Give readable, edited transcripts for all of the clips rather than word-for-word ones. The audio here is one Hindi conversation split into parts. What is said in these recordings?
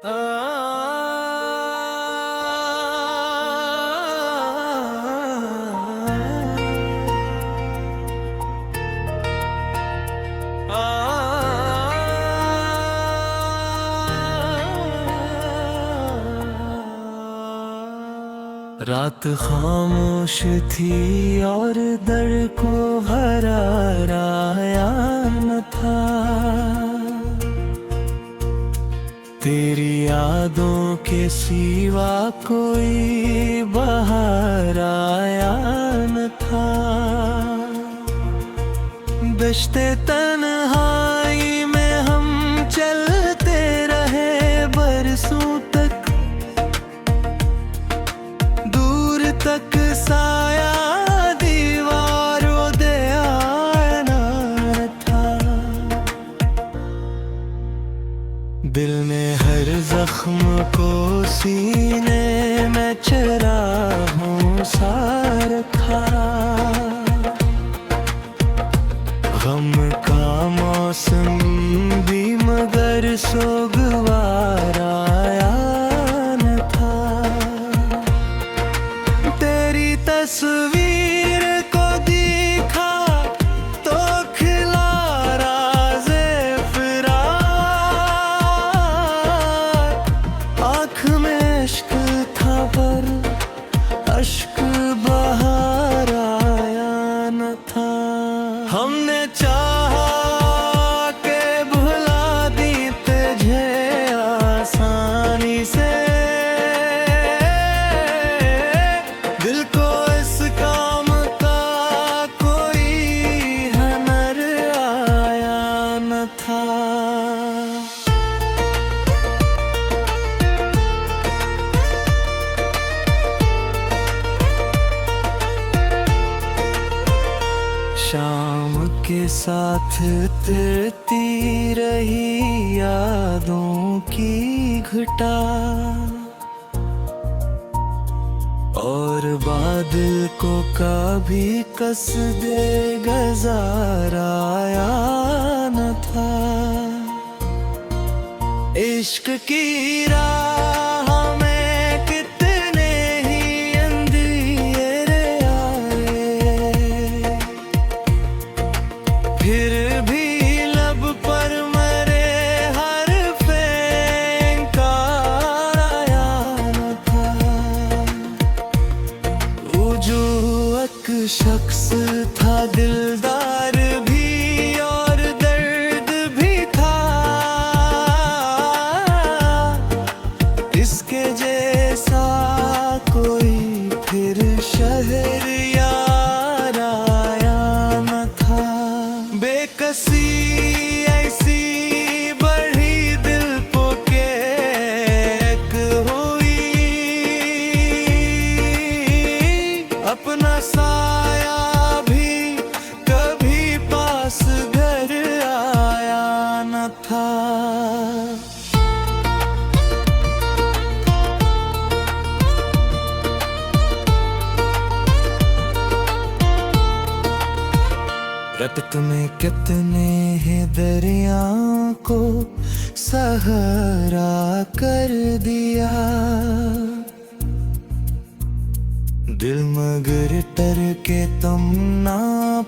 रात खामोश थी और दर को हराया न था। तेरी यादों के सिवा कोई बाहर आया न था। दश्ते तन्हाई में हम चलते रहे बरसों तक, दूर तक साया दीवारों दे आना था। दिल ने हर जख्म को सीने में चराहों सा रखा। गम का मौसम भी मगर सोगवार आया न था। तेरी तस्वीर को देखा तो खिला राज़े फिराक। आँख में इश्क था पर अश्क बाहर आया न था। हमने चाहा के भुला दी तुझे आसानी से, दिल को इस काम का कोई हुनर आया न था। शाम के साथ तिरती रही यादों की घटा, और बादल को कभी कस दे गुजारा आया न था। इश्क की राह में कितने ही अंधेरे आए, फिर भी लब पर मरे हरफ़े इनकार आया न था। वो जो एक शख्स था दिलदार भी और दर्द भी था, इसके जैसा कोई फिर शहर यार आया न था। बेकसी ऐसी बढ़ी दिल पोके एक हुई, अपना साया भी कभी पास घर आया न था। रत में कितने ही दरियाओं को सहारा कर दिया, दिल मगर टर के तुम ना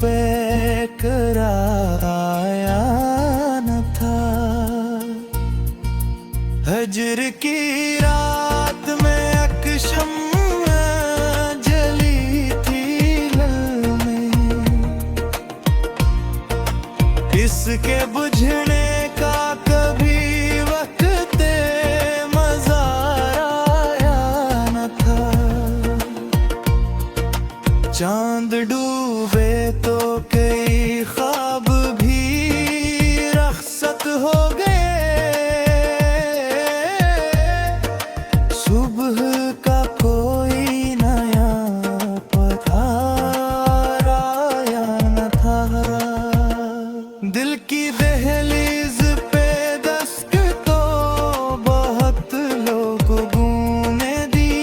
पे करार आया न था। हजर की रात में अकशम जली थी लल में, इसके बुझने का कभी वक्त मज़ार आया न था। चांद डूबे तो कई ख्वाब भी रख्सत हो गए, सुबह का कोई नया पधार आया न था। दिल की दहलीज पे दस्तक तो बहुत लोगों ने दी,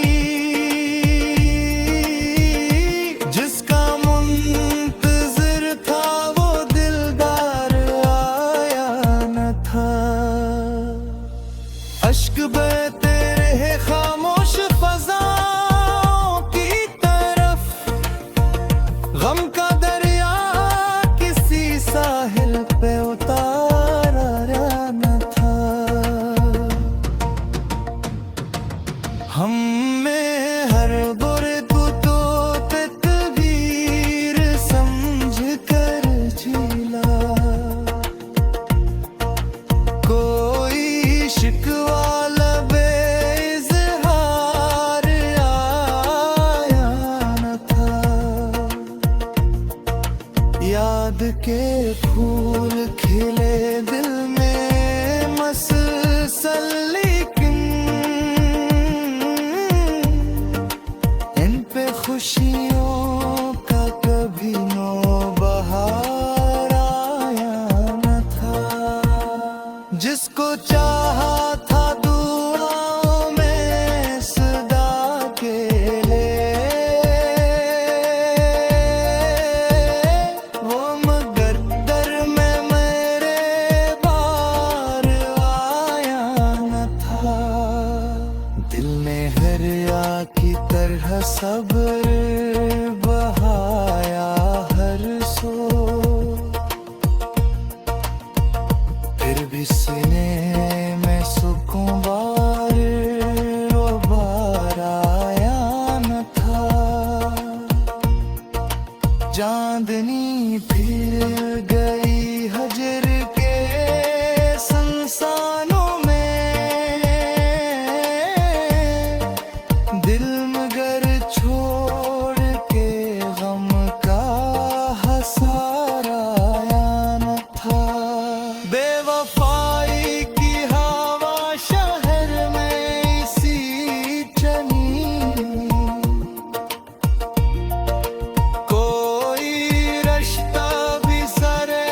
जिसका मुंतज़िर था याद के फूल खिले दिल में मसलसल, लेकिन इन पे खुशियों का कभी नौबहार आया न था। जिसको चाहा था दुआओं में सदा के लिए, वो मगर दर में मेरे बार आया न था। दिल ने हरिया की तरह सब्र बहाया हर सो, फिर भी सीने में सुकून बार वो बार आया न था। चांदनी फिर गई हजर के संसानों में, दिल मगर छोड़ के गम का हसार आया न था। बेवफाई की हवा शहर में इसी चनी, कोई रिश्ता भी सरे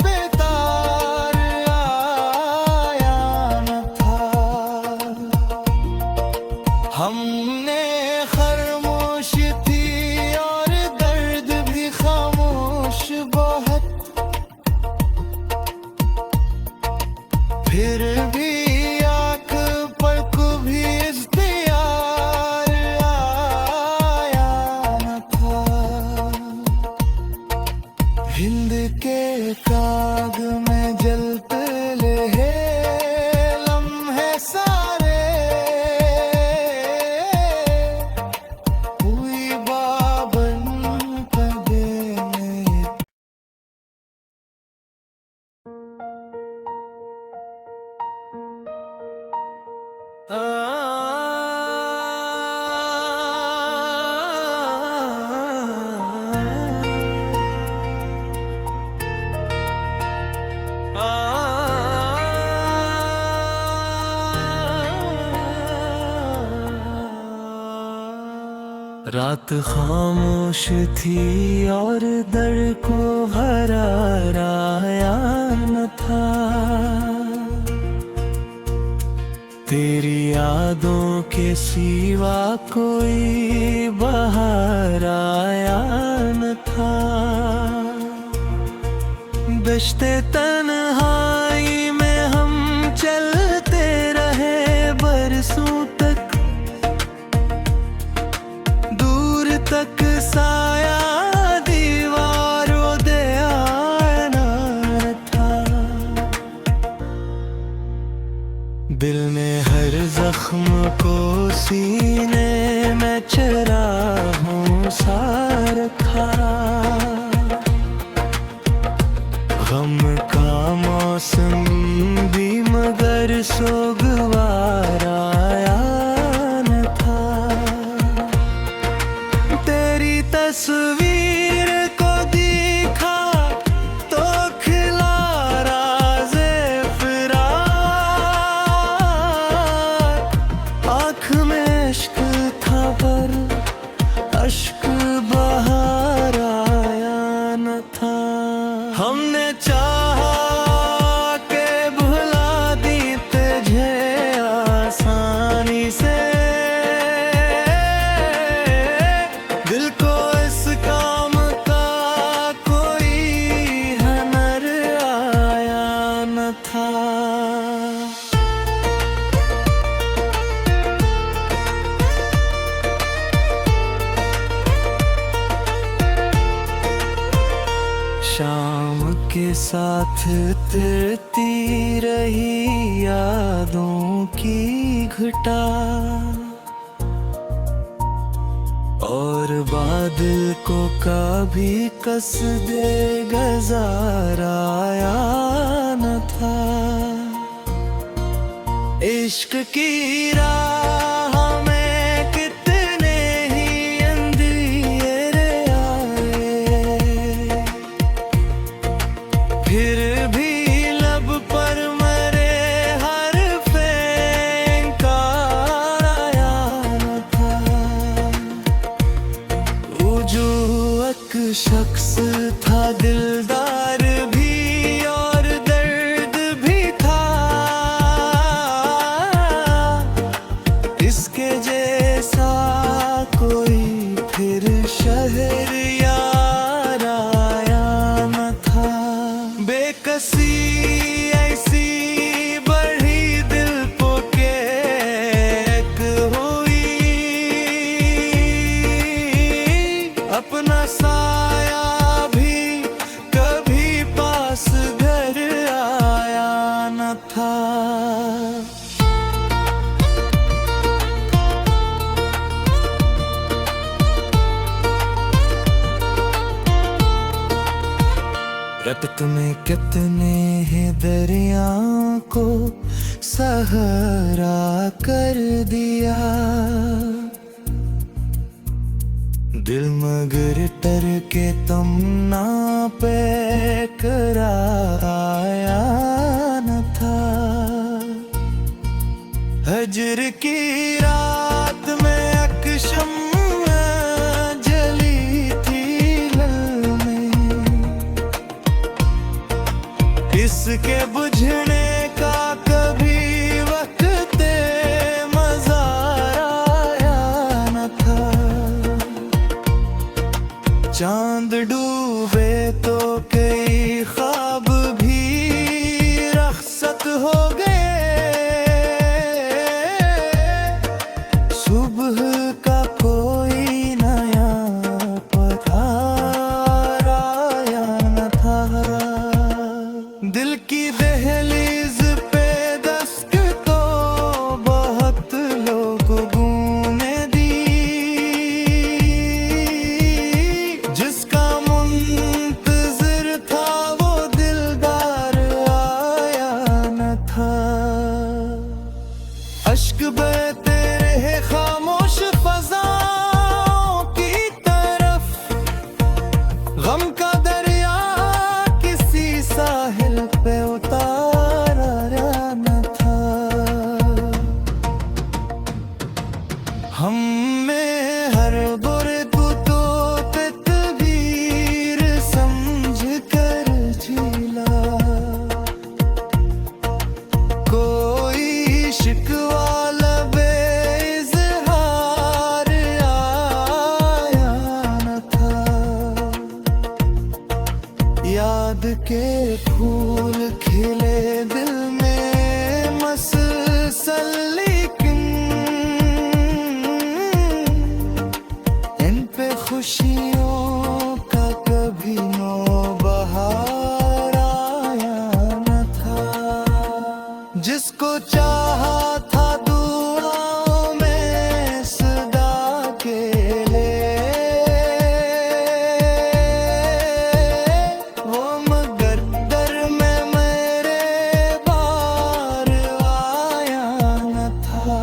पे तार आया न था। हमने खामोश थी और दर्द भी खामोश बहुत, फिर भी आँख पर कभी इख्तियार आया न था। हिंद के काग में जलते रहे लम्हे सारे, हुई बाबन कदे में। रात खामोश थी और दर को हरार आया न था। तेरी यादों के सिवा कोई बहार आया न था। दश्ते तन्हाई में हम चलते रहे बरसों तक, दूर तक साया दीवारों दे आना था। दिल ने हर जख्म को सीने में चराहों सा रखा। गम का मौसम भी मगर सोगवार आया न था। तेरी तस्वीर को देखा तो खिला राज़े फिराक, आँख में इश्क था पर अश्क बहार आया न था। हमने चाहा के भुला दी तुझे आसानी से, दिल को इस काम का कोई हुनर आया न था। शाम के साथ तिरती रही यादों की घटा, और बादल को कभी कस दे गजार आया न था। इश्क की राह में कितने ही अंधेरे आए, रटत में कितने हैं दरियाओं को सहारा कर दिया। दिल मगर टर के तमन्ना पे करार आया न था। हजर की रात में अकशम जली थी लल में, इसके बुझने का कभी वक्त मज़ार आया न था। चांद डूबे तो कई ख्वाब भी रख्सत हो गए। सुबह का कोई नया पधार आया न था। दिल की दहलीज पे दस्तक तो बहुत लोगों ने दी, जिसका मुंतज़िर था वो दिलदार आया न था। अश्क बहते रहे खामोश फ़ज़ाओं की तरफ, गम का दरिया किसी साहिल पे उतारा न था। हम में हर बुरे को तो तदबीर समझ कर झीला। कोई शिकवा लबे इज़हार आया न था। याद के फूल खिले दिल में मसलसल, लेकिन इन पे खुशियों का कभी नौबहार आया न था। जिसको चाहा था दुआओं में सदा के लिए, वो मगर दर में मेरे बार आया न था।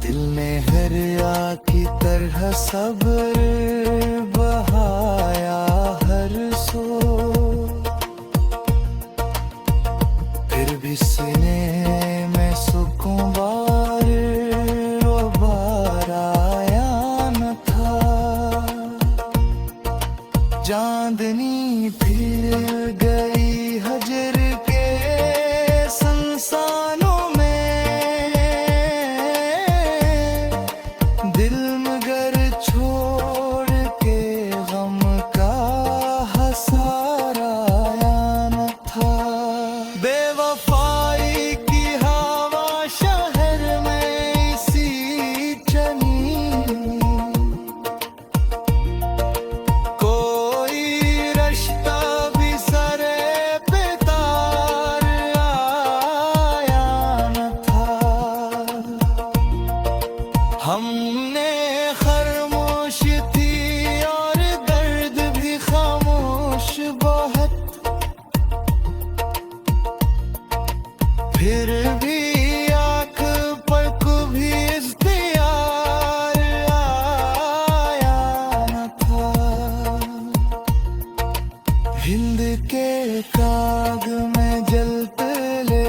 दिल ने हरिया की तरह सब्र बहाया हर सो, फिर भी सीने में सुकून बार वो बार आया न था। चांदनी फिर गई हजर के संसानों में, दिल मगर छोड़ के गम का हसार आया न था। बेवफाई की हवा शहर में इसी चनी, कोई रिश्ता भी सरे पे तार आया न था। हमने खामोश थी और दर्द भी खामोश बहुत, फिर भी आँख पर कभी इज़्तियार आया न था। हिंद के काग में जलते ले